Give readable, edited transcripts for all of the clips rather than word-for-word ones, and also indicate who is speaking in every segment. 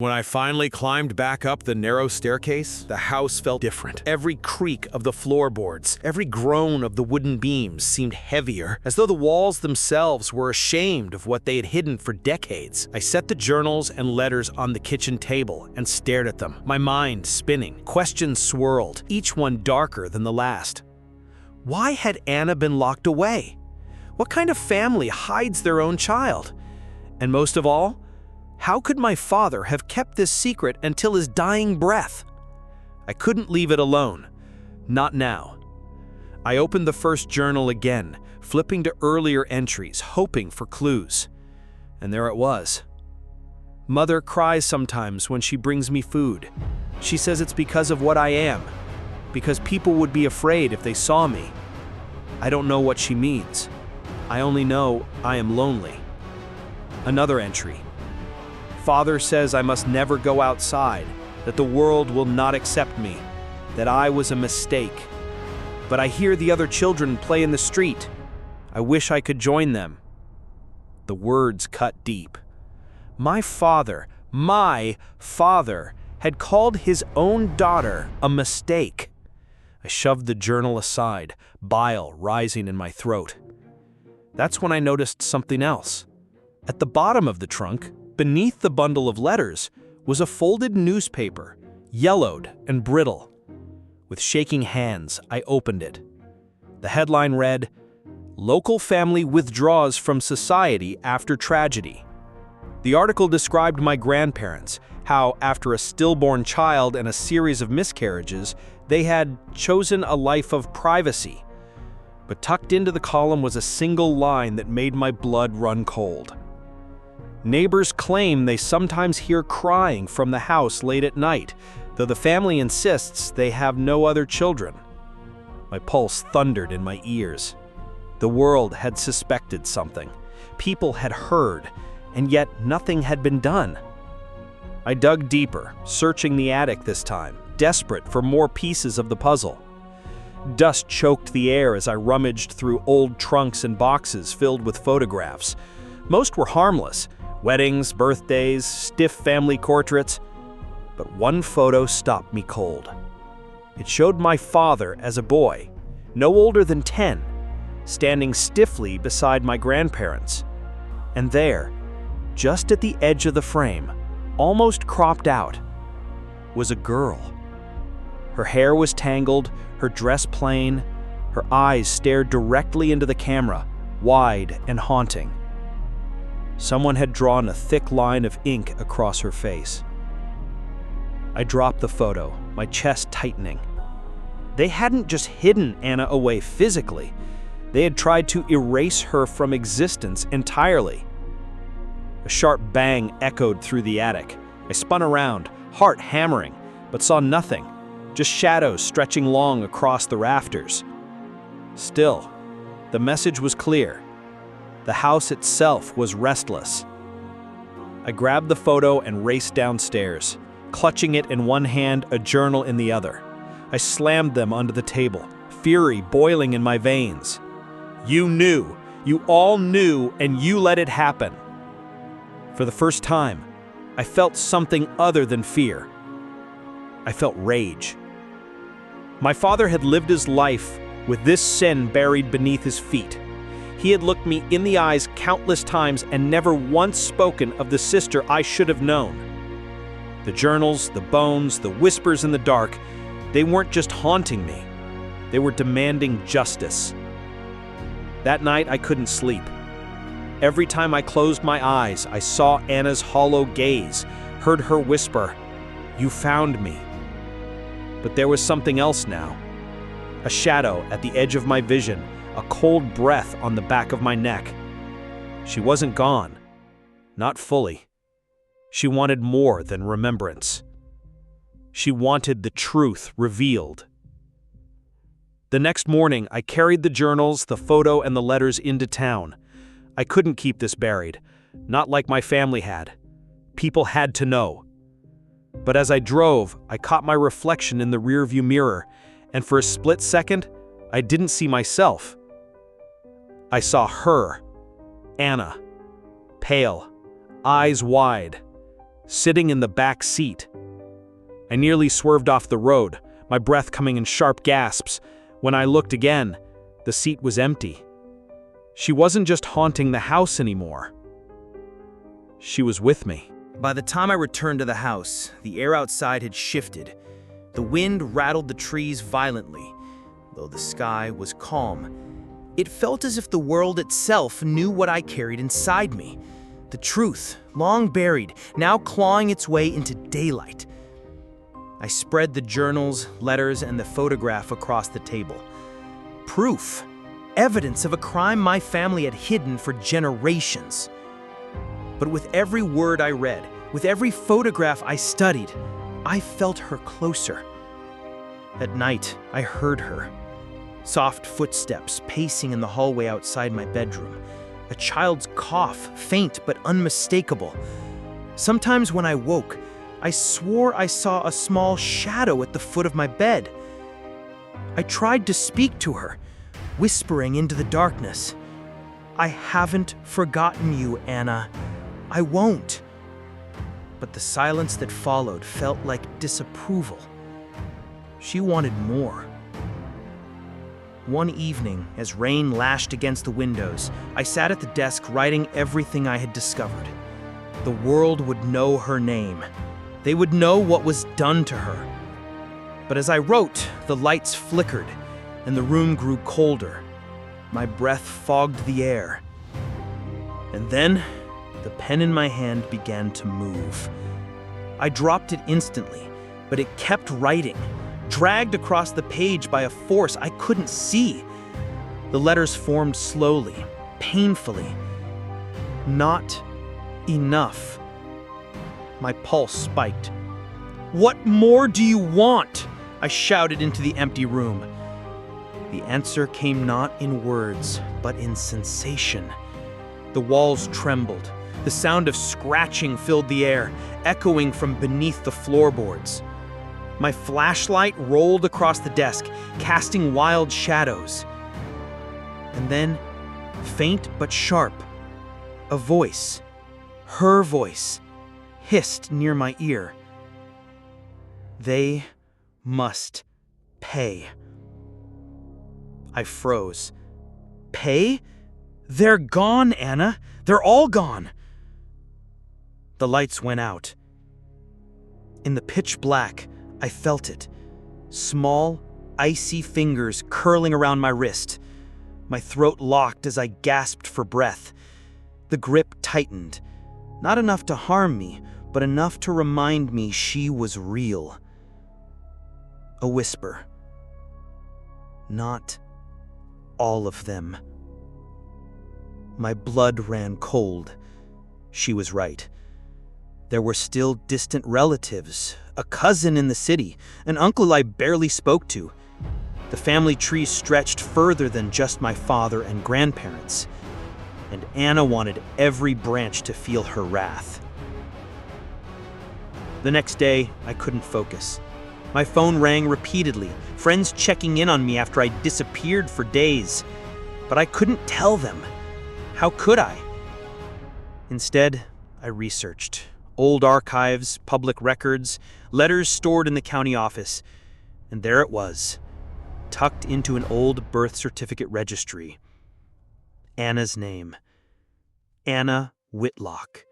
Speaker 1: When I finally climbed back up the narrow staircase, the house felt different. Every creak of the floorboards, every groan of the wooden beams seemed heavier, as though the walls themselves were ashamed of what they had hidden for decades. I set the journals and letters on the kitchen table and stared at them, my mind spinning. Questions swirled, each one darker than the last. Why had Anna been locked away? What kind of family hides their own child? And most of all, how could my father have kept this secret until his dying breath? I couldn't leave it alone. Not now. I opened the first journal again, flipping to earlier entries, hoping for clues. And there it was. Mother cries sometimes when she brings me food. She says it's because of what I am, because people would be afraid if they saw me. I don't know what she means. I only know I am lonely. Another entry. Father says I must never go outside, that the world will not accept me, that I was a mistake. But I hear the other children play in the street. I wish I could join them. The words cut deep. My father had called his own daughter a mistake. I shoved the journal aside, bile rising in my throat. That's when I noticed something else. At the bottom of the trunk, beneath the bundle of letters, was a folded newspaper, yellowed and brittle. With shaking hands, I opened it. The headline read, "Local family withdraws from society after tragedy." The article described my grandparents, how after a stillborn child and a series of miscarriages, they had chosen a life of privacy. But tucked into the column was a single line that made my blood run cold. Neighbors claim they sometimes hear crying from the house late at night, though the family insists they have no other children. My pulse thundered in my ears. The world had suspected something. People had heard, and yet nothing had been done. I dug deeper, searching the attic this time, desperate for more pieces of the puzzle. Dust choked the air as I rummaged through old trunks and boxes filled with photographs. Most were harmless. Weddings, birthdays, stiff family portraits. But one photo stopped me cold. It showed my father as a boy, no older than 10, standing stiffly beside my grandparents. And there, just at the edge of the frame, almost cropped out, was a girl. Her hair was tangled, her dress plain, her eyes stared directly into the camera, wide and haunting. Someone had drawn a thick line of ink across her face. I dropped the photo, my chest tightening. They hadn't just hidden Anna away physically. They had tried to erase her from existence entirely. A sharp bang echoed through the attic. I spun around, heart hammering, but saw nothing, just shadows stretching long across the rafters. Still, the message was clear. The house itself was restless. I grabbed the photo and raced downstairs, clutching it in one hand, a journal in the other. I slammed them onto the table, fury boiling in my veins. You knew, you all knew, and you let it happen. For the first time, I felt something other than fear. I felt rage. My father had lived his life with this sin buried beneath his feet. He had looked me in the eyes countless times and never once spoken of the sister I should have known. The journals, the bones, the whispers in the dark, they weren't just haunting me. They were demanding justice. That night I couldn't sleep. Every time I closed my eyes, I saw Anna's hollow gaze, heard her whisper, "You found me." But there was something else now. A shadow at the edge of my vision, a cold breath on the back of my neck. She wasn't gone. Not fully. She wanted more than remembrance. She wanted the truth revealed. The next morning, I carried the journals, the photo, and the letters into town. I couldn't keep this buried, not like my family had. People had to know. But as I drove, I caught my reflection in the rearview mirror, and for a split second, I didn't see myself. I saw her, Anna, pale, eyes wide, sitting in the back seat. I nearly swerved off the road, my breath coming in sharp gasps. When I looked again, the seat was empty. She wasn't just haunting the house anymore. She was with me.
Speaker 2: By the time I returned to the house, the air outside had shifted. The wind rattled the trees violently, though the sky was calm. It felt as if the world itself knew what I carried inside me. The truth, long buried, now clawing its way into daylight. I spread the journals, letters, and the photograph across the table. Proof, evidence of a crime my family had hidden for generations. But with every word I read, with every photograph I studied, I felt her closer. At night, I heard her. Soft footsteps pacing in the hallway outside my bedroom. A child's cough, faint but unmistakable. Sometimes when I woke, I swore I saw a small shadow at the foot of my bed. I tried to speak to her, whispering into the darkness. "I haven't forgotten you, Anna. I won't." But the silence that followed felt like disapproval. She wanted more. One evening, as rain lashed against the windows, I sat at the desk writing everything I had discovered. The world would know her name. They would know what was done to her. But as I wrote, the lights flickered, and the room grew colder. My breath fogged the air. And then, the pen in my hand began to move. I dropped it instantly, but it kept writing, dragged across the page by a force I couldn't see. The letters formed slowly, painfully. Not enough. My pulse spiked. "What more do you want?" I shouted into the empty room. The answer came not in words, but in sensation. The walls trembled. The sound of scratching filled the air, echoing from beneath the floorboards. My flashlight rolled across the desk, casting wild shadows. And then, faint but sharp, a voice, her voice, hissed near my ear. "They must pay." I froze. "Pay? They're gone, Anna. They're all gone." The lights went out. In the pitch black, I felt it. Small, icy fingers curling around my wrist. My throat locked as I gasped for breath. The grip tightened. Not enough to harm me, but enough to remind me she was real. A whisper. "Not all of them." My blood ran cold. She was right. There were still distant relatives, a cousin in the city, an uncle I barely spoke to. The family tree stretched further than just my father and grandparents, and Anna wanted every branch to feel her wrath. The next day, I couldn't focus. My phone rang repeatedly, friends checking in on me after I disappeared for days. But I couldn't tell them. How could I? Instead, I researched. Old archives, public records, letters stored in the county office. And there it was, tucked into an old birth certificate registry. Anna's name. Anna Whitlock.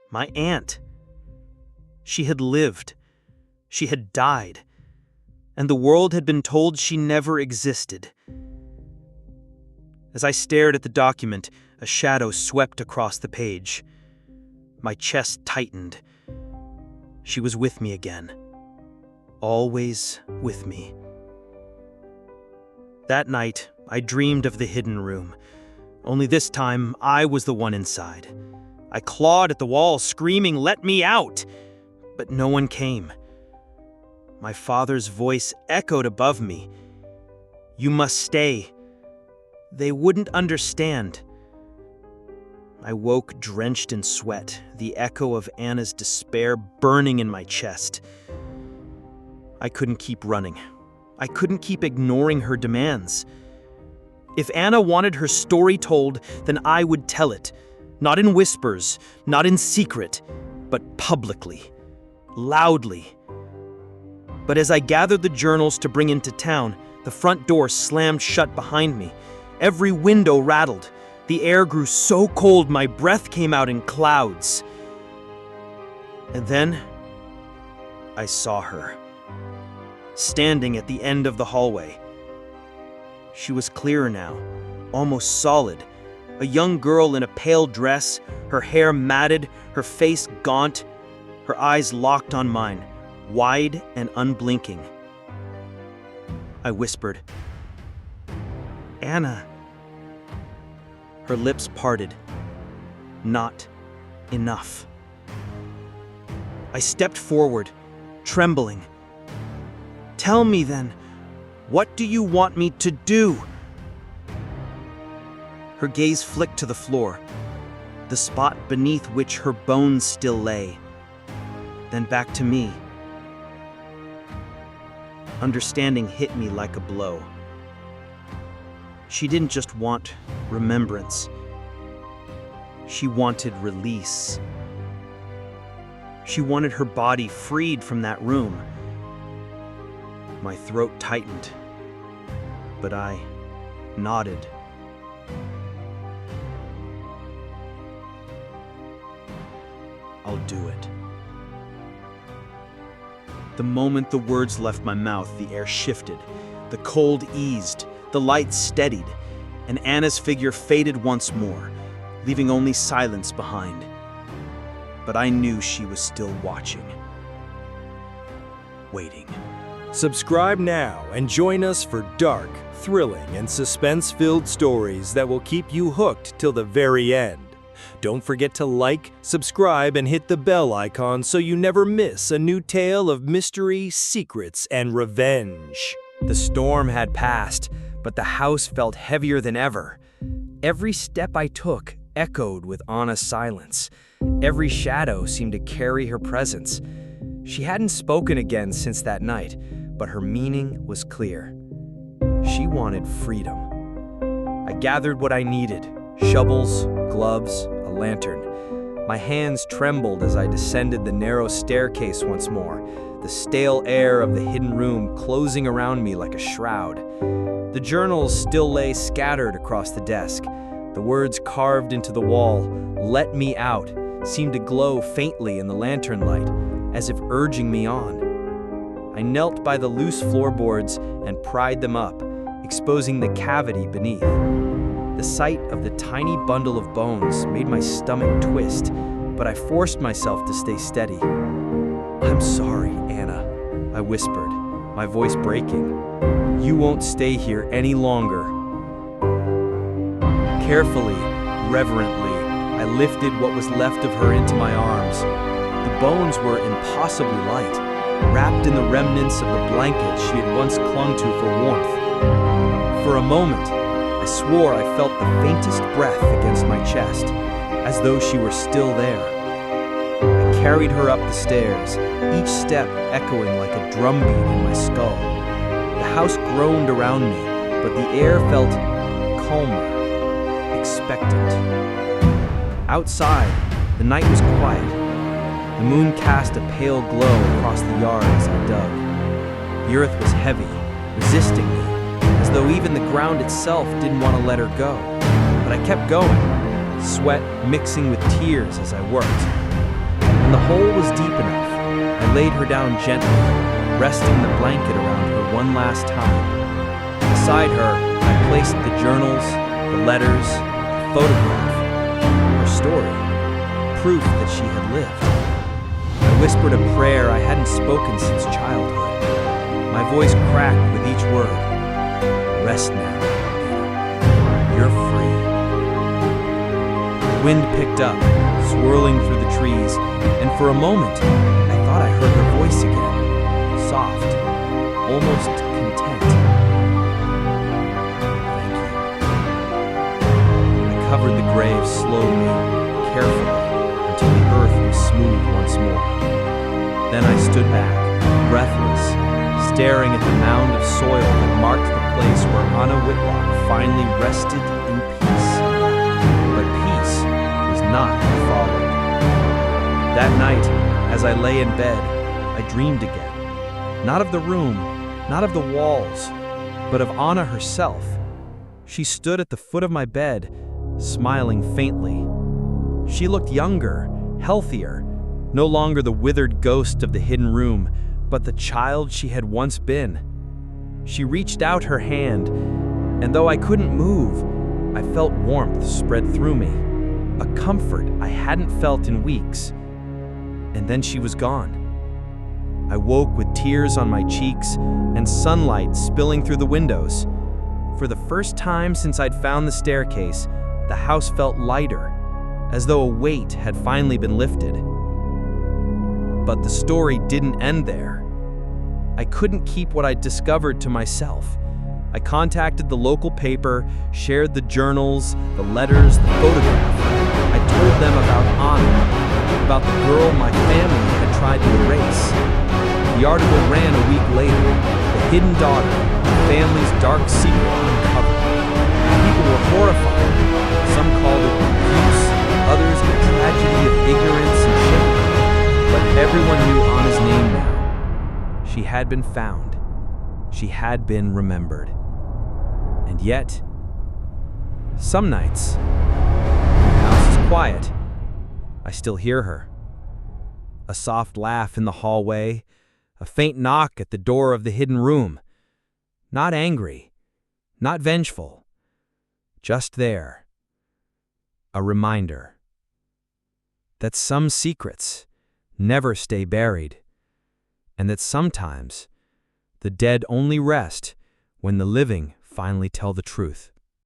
Speaker 2: My aunt. She had lived. She had died. And the world had been told she never existed. As I stared at the document, a shadow swept across the page. My chest tightened. She was with me again. Always with me. That night, I dreamed of the hidden room. Only this time, I was the one inside. I clawed at the wall, screaming, "Let me out!" But no one came. My father's voice echoed above me. "You must stay. They wouldn't understand." I woke drenched in sweat, the echo of Anna's despair burning in my chest. I couldn't keep running. I couldn't keep ignoring her demands. If Anna wanted her story told, then I would tell it. Not in whispers, not in secret, but publicly, loudly. But as I gathered the journals to bring into town, the front door slammed shut behind me. Every window rattled. The air grew so cold my breath came out in clouds. And then I saw her, standing at the end of the hallway. She was clearer now, almost solid. A young girl in a pale dress, her hair matted, her face gaunt, her eyes locked on mine, wide and unblinking. I whispered, "Anna." Her lips parted. Not enough. I stepped forward, trembling. "Tell me then, what do you want me to do?" Her gaze flicked to the floor, the spot beneath which her bones still lay, then back to me. Understanding hit me like a blow. She didn't just want remembrance. She wanted release. She wanted her body freed from that room. My throat tightened, but I nodded. "I'll do it." The moment the words left my mouth, the air shifted. The cold eased, the light steadied, and Anna's figure faded once more, leaving only silence behind. But I knew she was still watching. Waiting.
Speaker 3: Subscribe now and join us for dark, thrilling, and suspense-filled stories that will keep you hooked till the very end. Don't forget to like, subscribe, and hit the bell icon so you never miss a new tale of mystery, secrets, and revenge.
Speaker 1: The storm had passed, but the house felt heavier than ever. Every step I took echoed with Anna's silence. Every shadow seemed to carry her presence. She hadn't spoken again since that night, but her meaning was clear. She wanted freedom. I gathered what I needed: shovels, gloves, a lantern. My hands trembled as I descended the narrow staircase once more, the stale air of the hidden room closing around me like a shroud. The journals still lay scattered across the desk. The words carved into the wall, "Let me out," seemed to glow faintly in the lantern light, as if urging me on. I knelt by the loose floorboards and pried them up, exposing the cavity beneath. The sight of the tiny bundle of bones made my stomach twist, but I forced myself to stay steady. "I'm sorry, Anna," I whispered, my voice breaking. "You won't stay here any longer." Carefully, reverently, I lifted what was left of her into my arms. The bones were impossibly light, wrapped in the remnants of the blanket she had once clung to for warmth. For a moment, I swore I felt the faintest breath against my chest, as though she were still there. I carried her up the stairs, each step echoing like a drumbeat in my skull. The house groaned around me, but the air felt calmer, expectant. Outside, the night was quiet. The moon cast a pale glow across the yard as I dug. The earth was heavy, resisting me, as though even the ground itself didn't want to let her go. But I kept going, sweat mixing with tears as I worked. When the hole was deep enough, I laid her down gently, resting the blanket around her one last time. Beside her, I placed the journals, the letters, the photograph, her story, proof that she had lived. I whispered a prayer I hadn't spoken since childhood. My voice cracked with each word. "Rest now, Anna. You're free." The wind picked up, swirling through the trees, and for a moment, I thought I heard her voice again, soft, almost content. "Thank you." I covered the grave slowly, carefully, until the earth was smooth once more. Then I stood back, breathless, staring at the mound of soil that marked the place where Anna Whitlock finally rested in peace. But peace was not what followed.
Speaker 2: That night, as I lay in bed, I dreamed again. Not of the room, not of the walls, but of Anna herself. She stood at the foot of my bed, smiling faintly. She looked younger, healthier, no longer the withered ghost of the hidden room, but the child she had once been. She reached out her hand, and though I couldn't move, I felt warmth spread through me, a comfort I hadn't felt in weeks. And then she was gone. I woke with tears on my cheeks and sunlight spilling through the windows. For the first time since I'd found the staircase, the house felt lighter, as though a weight had finally been lifted. But the story didn't end there. I couldn't keep what I'd discovered to myself. I contacted the local paper, shared the journals, the letters, the photograph. I told them about Anna, about the girl my family had tried to erase. The article ran a week later, the hidden daughter, the family's dark secret uncovered. People were horrified. Some called it abuse, others a tragedy of ignorance and shame. But everyone knew Anna's name now. She had been found. She had been remembered. And yet, some nights, when the house is quiet, I still hear her. A soft laugh in the hallway, a faint knock at the door of the hidden room. Not angry, not vengeful, just there. A reminder that some secrets never stay buried, and that sometimes the dead only rest when the living finally tell the truth.